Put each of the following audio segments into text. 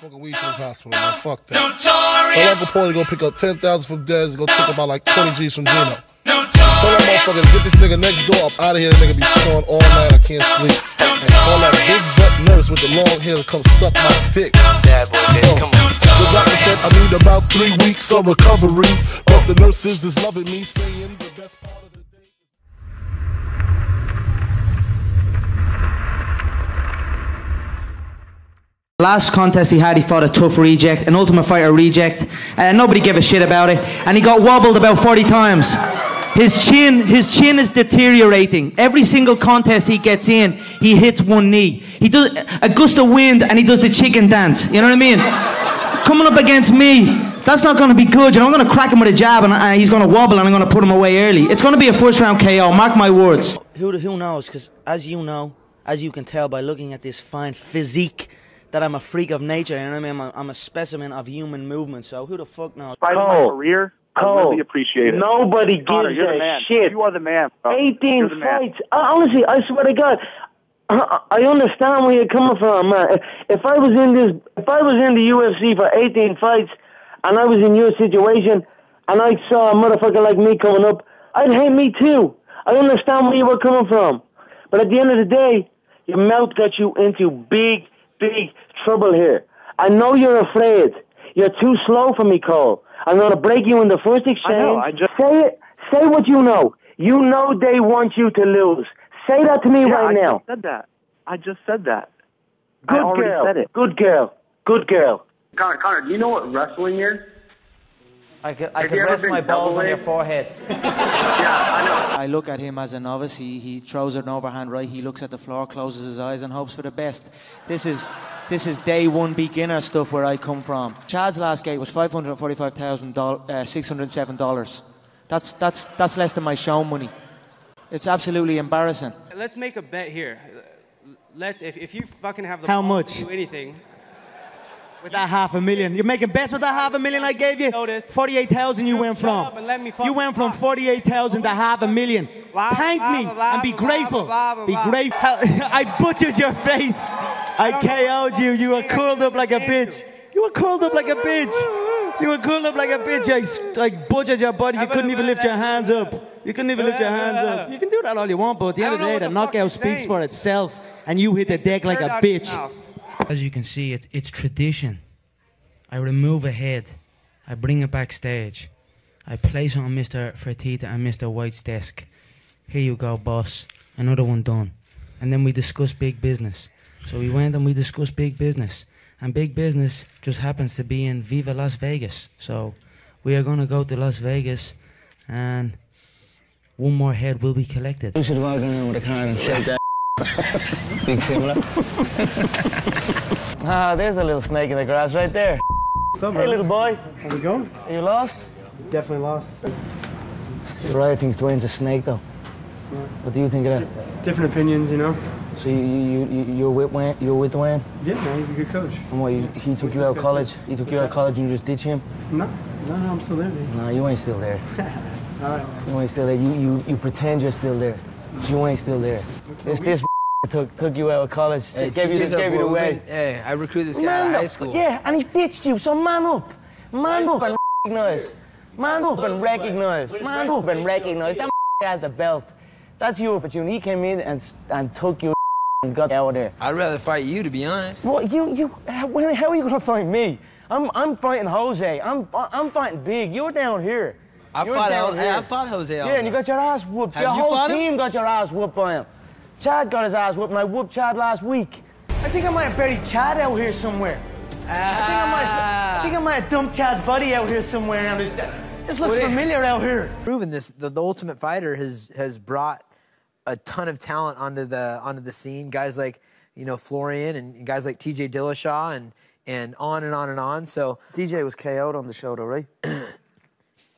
Fucking weed to the hospital, man. Fuck that. My Uncle Paulie gonna pick up 10,000 from Diaz. Gonna take about like 20 G's from Gino. Tell that motherfucker to get this nigga next door up out of here. That nigga be snoring all night. I can't sleep. And call that big butt nurse with the long hair to come suck my dick. Bad boy, bitch, come on. The doctor said I need about 3 weeks of recovery, but the nurses is loving me, saying the best part of the day. Last contest he had, he fought a tough reject, an Ultimate Fighter reject. Nobody gave a shit about it, and he got wobbled about 40 times. His chin is deteriorating. Every single contest he gets in, he hits one knee. He does a gust of wind, and he does the chicken dance. You know what I mean? Coming up against me, that's not going to be good. You know, I'm going to crack him with a jab, and he's going to wobble, and I'm going to put him away early. It's going to be a first-round KO. Mark my words. Who knows? Because as you know, as you can tell by looking at this fine physique, that I'm a freak of nature, you know what I mean? I'm a specimen of human movement, so who the fuck knows? By my career, I really appreciate it. Nobody gives Connor, you're the a man. shit. You are the man, bro. 18 fights. Honestly, I swear to God, I understand where you're coming from, man. If I was in the UFC for 18 fights, and I was in your situation, and I saw a motherfucker like me coming up, I'd hate me too. I understand where you were coming from. But at the end of the day, your mouth got you into big trouble here. I know you're afraid. You're too slow for me, Cole. I'm going to break you in the first exchange. Say it. Say what you know. You know they want you to lose. Say that to me right now. I just said that. Good I already girl. said it. Good girl. Good girl. Connor, do you know what wrestling is? I could rest my balls on your forehead. Yeah, I know. I look at him as a novice. He throws an overhand right. He looks at the floor, closes his eyes, and hopes for the best. This is day one beginner stuff where I come from. Chad's last gate was $545,607. That's less than my show money. It's absolutely embarrassing. Let's make a bet here. If you fucking have the How balls much? to do anything. With that $500,000. You're making bets with that $500,000 I gave you? 48,000 you went from. You went from 48,000 to $500,000. Thank me and be grateful. Be grateful. I butchered your face. I KO'd you. You were curled up like a bitch. You were curled up like a bitch. You were curled up like a bitch. I butchered your body. You couldn't even lift your hands up. You couldn't even lift your hands up. You can do that all you want, but at the end of the day, the knockout speaks for itself, and you hit the deck like a bitch. As you can see, it's tradition. I remove a head, I bring it backstage, I place it on Mr. Fertitta and Mr. White's desk. Here you go, boss. Another one done. And then we discuss big business. So we went and we discussed big business. And big business just happens to be in Viva Las Vegas. So we are going to go to Las Vegas and one more head will be collected. You should walk around with a car and shake that. Big similar. There's a little snake in the grass right there. What's up, hey, little boy. How we going? Are you lost? Definitely lost. Uriah thinks Dwayne's a snake, though. Yeah. What do you think of that? Different opinions, you know. So you're with Wayne? You're with Dwayne? Yeah, man, he's a good coach. And what, he took you out of college? He took you out of college and you just ditch him? No, I'm still there, dude. No, you ain't still there. All right. You ain't still there. You pretend you're still there. You ain't still there. This took you out of college, Hey, gave you the way. Hey, I recruited this guy out of high school. Yeah, and he ditched you, so man up. Man up and recognize. Man up and recognize. Man up and recognize. That has the belt. That's your opportunity. He came in and took you and got out of there. I'd rather fight you, to be honest. Well, how are you gonna fight me? I'm fighting Jose. I'm fighting big. You're down here. I fought Jose. Yeah, and you got your ass whooped. Have your you whole fought him? team got your ass whooped by him. Chad got his ass whooped, and I whooped Chad last week. I think I might have buried Chad out here somewhere. I think I might have dumped Chad's body out here somewhere. And this looks familiar out here. Proven this, the Ultimate Fighter has brought a ton of talent onto the scene. Guys like Florian and guys like TJ Dillashaw and on and on and on. So TJ was KO'd on the show, though, right?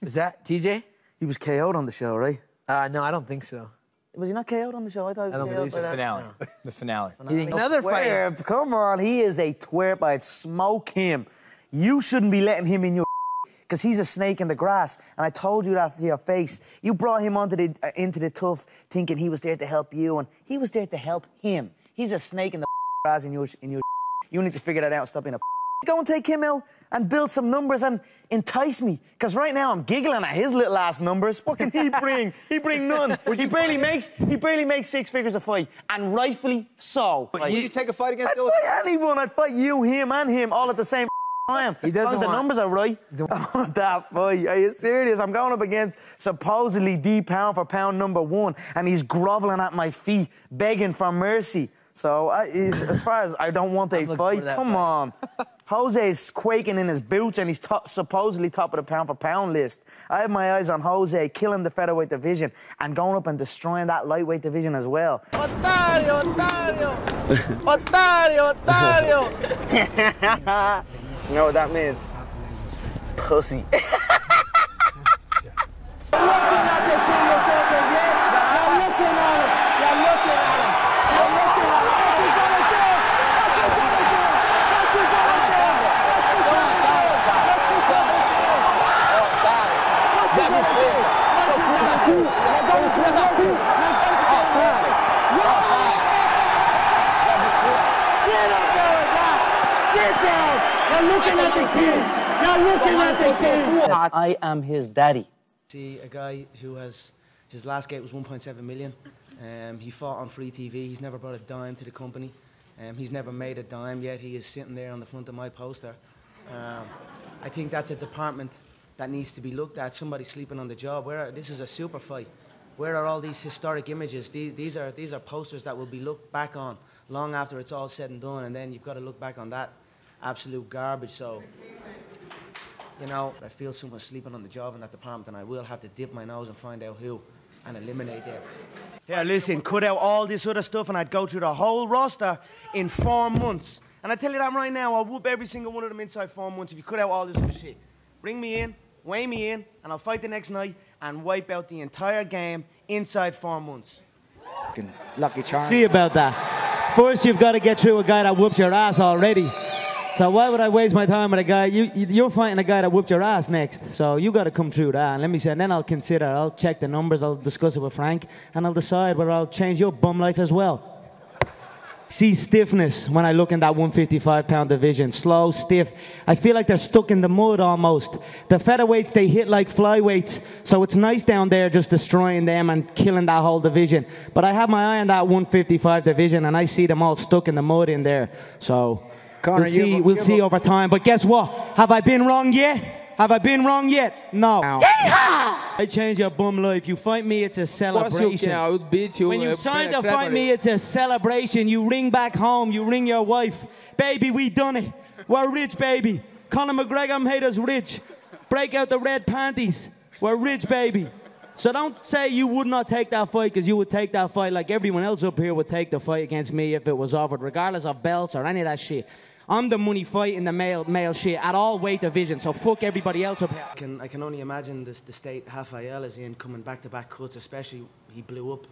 Is that TJ? He was KO'd on the show, right? No, I don't think so. Was he not KO'd on the show? I thought he was I don't believe so. KO'd by The that. finale. No. The finale. Another fight. Come on, he is a twerp. I'd smoke him. You shouldn't be letting him in your because he's a snake in the grass. And I told you that to your face. You brought him into the tough thinking he was there to help you, and he was there to help him. He's a snake in the grass in your. You need to figure that out and stop being a Go and take him out and build some numbers and entice me. Because right now I'm giggling at his little ass numbers. What can he bring? He bring none. He barely makes 6 figures a fight. And rightfully so. Would you take a fight against those? I'd fight anyone. I'd fight you, him, and him all at the same time. He doesn't the numbers are right. Oh, that boy. Are you serious? I'm going up against supposedly the pound for pound #1, and he's groveling at my feet, begging for mercy. So, as far as I don't want a fight, come on. Jose's quaking in his boots, and he's supposedly top of the pound for pound list. I have my eyes on Jose killing the featherweight division and going up and destroying that lightweight division as well. Otario, Otario! Otario, Otario! You know what that means? Pussy. I am his daddy. See a guy who has, his last gate was 1.7 million. He fought on free TV. He's never brought a dime to the company. He's never made a dime yet. He is sitting there on the front of my poster. I think that's a department that needs to be looked at. Somebody sleeping on the job. This is a super fight. Where are all these historic images? These are posters that will be looked back on long after it's all said and done, and then you've got to look back on that absolute garbage. So, you know, I feel someone's sleeping on the job in that department, and I will have to dip my nose and find out who and eliminate them. Here, listen, cut out all this other stuff, and I'd go through the whole roster in 4 months. And I tell you that right now, I'll whoop every single one of them inside 4 months if you cut out all this other shit. Bring me in, weigh me in, and I'll fight the next night and wipe out the entire game inside 4 months. Lucky charm. See about that. First, you've got to get through a guy that whooped your ass already. So why would I waste my time with a guy? You're fighting a guy that whooped your ass next. So you got to come through that. And let me say, and then I'll consider. I'll check the numbers. I'll discuss it with Frank, and I'll decide whether I'll change your bum life as well. See stiffness when I look in that 155-pound division. Slow, stiff. I feel like they're stuck in the mud almost. The featherweights, they hit like flyweights. So it's nice down there just destroying them and killing that whole division. But I have my eye on that 155 division, and I see them all stuck in the mud in there. So Conor, we'll see over time. But guess what? Have I been wrong yet? Have I been wrong yet? No. I change your bum life. You fight me, it's a celebration. I would beat you. When you sign to fight me, it's a celebration. You ring back home, you ring your wife. Baby, we done it. We're rich, baby. Conor McGregor made us rich. Break out the red panties. We're rich, baby. So don't say you would not take that fight, because you would take that fight like everyone else up here would take the fight against me if it was offered, regardless of belts or any of that shit. I'm the money fight in the male shit at all weight divisions, so fuck everybody else up here. I can only imagine the state Rafael is in, coming back-to-back cuts, especially he blew up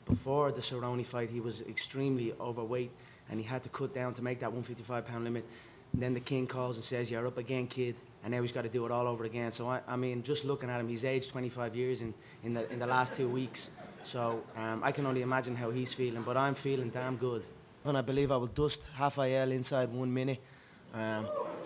before the Cerrone fight. He was extremely overweight, and he had to cut down to make that 155-pound limit. And then the king calls and says, "You're up again, kid," and now he's got to do it all over again. So, I mean, just looking at him, he's aged 25 years in the last 2 weeks. So I can only imagine how he's feeling, but I'm feeling damn good. And I believe I will dust Rafael inside 1 minute.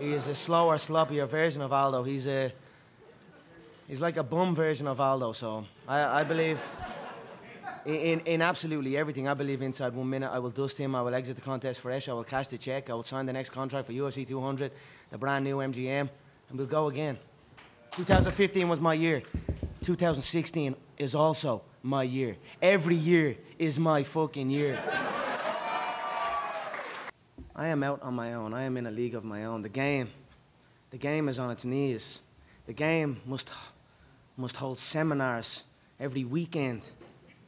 He is a slower, sloppier version of Aldo. He's like a bum version of Aldo. So I believe in absolutely everything. I believe inside 1 minute I will dust him. I will exit the contest fresh. I will cash the check. I will sign the next contract for UFC 200, the brand new MGM, and we'll go again. 2015 was my year. 2016 is also my year. Every year is my fucking year. I am out on my own. I am in a league of my own. The game is on its knees. The game must hold seminars every weekend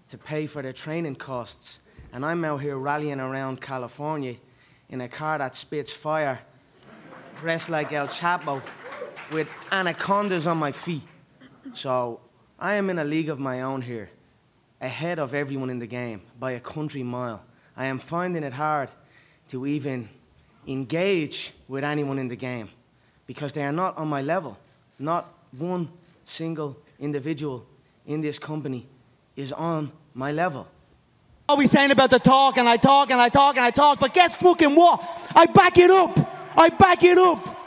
to pay for their training costs. And I'm out here rallying around California in a car that spits fire, dressed like El Chapo, with anacondas on my feet. So I am in a league of my own here, ahead of everyone in the game by a country mile. I am finding it hard to even engage with anyone in the game because they are not on my level. Not one single individual in this company is on my level. Always saying about the talk, and I talk, and I talk, and I talk, but guess fucking what? I back it up. I back it up.